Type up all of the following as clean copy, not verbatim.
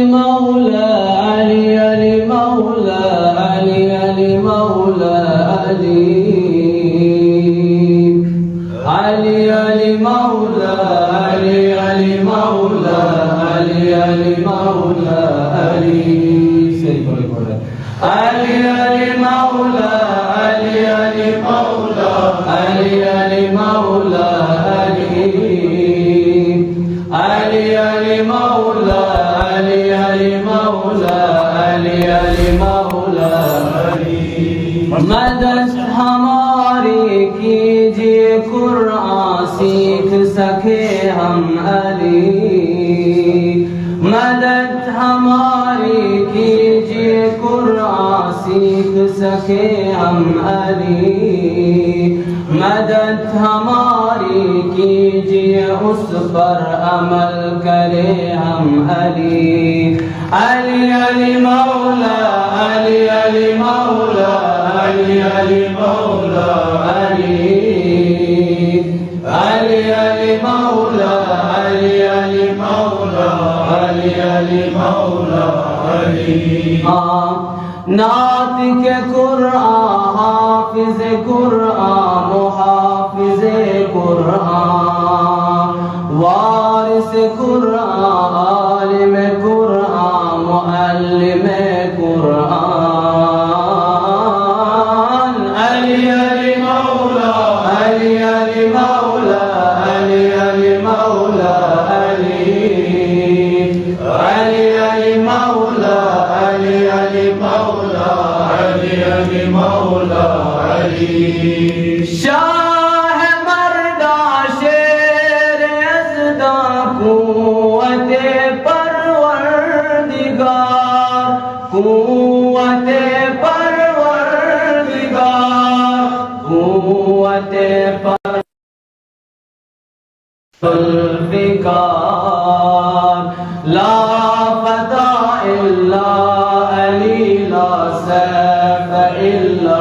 مولى علي علي مولى علي علي مولى علي علي علي مولى علي علي مولى علي علي مولى علي علي علي مولى علي علي مولى علي علي مولى علي علي علي مولى علي علي مولى علي علي مولى مدد हमारी कीजिए कुरान सीख सके हम अली मदद हमारी कीजिए कुरान सीख सके हम अली मदद हमारी कीजिए उस पर अमल करे हम अली अली अली मौला अली अली मौला अली अली मौला अली अली अली मौला अली अली मौला अली अली मौला अली नातिक कुरान हाफिज कुरान मुहाफिज कुरान वारिस कुरान आलिम कुरान मुअल्लिम कुरान अली अली मौला अली अली मौला अली अली मौला अली अली अली मौला अली अली मौला अली अली मौला अली शाह मर्दा शेर यज़दा कुव्वते परवरदिगार कुव्वते परवरदिगार कुव्वते परवरदिगार ला फता इल्ला अली ला सैफ इल्ला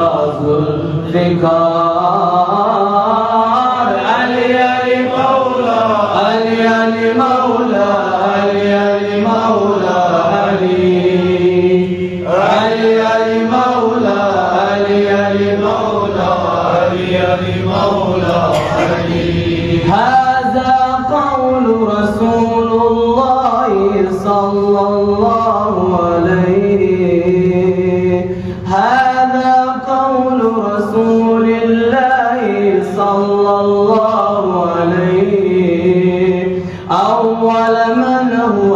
ज़ुल्फ़िकार अली अली मौला अली अली मौला अली अली मौला अली अली अली मौला अली अली मौला अली अली मौला अली هذا قول رسول الله صلى الله عليه هذا قول رسول الله صلى الله عليه أول من هو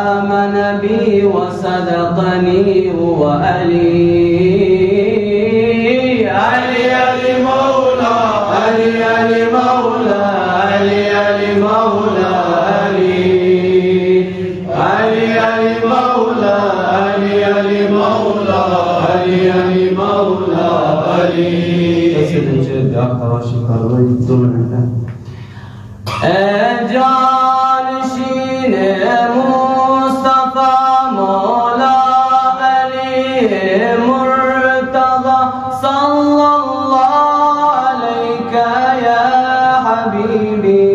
آمن بي وصدقني هو علي علي علي مولى علي علي مولى علي علي مولى علي علي علي مولى علي علي مولى علي علي مولى علي سيدنا جد أخراشي قالوا يدون جانشين مصطفى مولا علي مرتضى صلى الله عليك يا حبيبي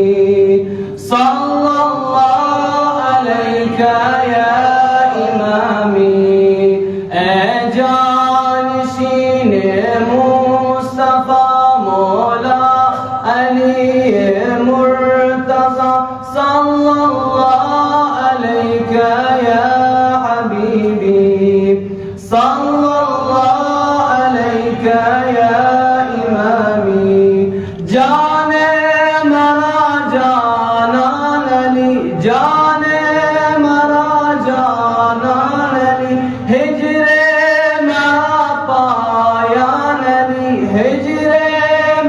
صلى الله عليك يا إمامي جانشين مصطفى مولا علي مرتضى صلى الله عليك يا حبيبي صلى الله عليك يا إمامي जाने मरा जाना नली जाने मरा जाना नली हिजरे मरा पाया नली हिजरे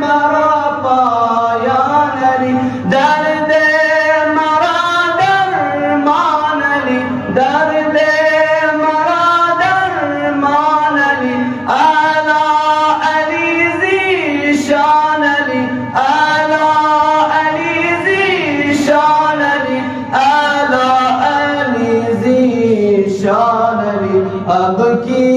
मरा पाया नली दर्द मरा दरमान नली दर्द मरा दरमान नली आला अली ज़ीशान अली आला अली ज़ीशान अली आला अली ज़ीशान अली अब की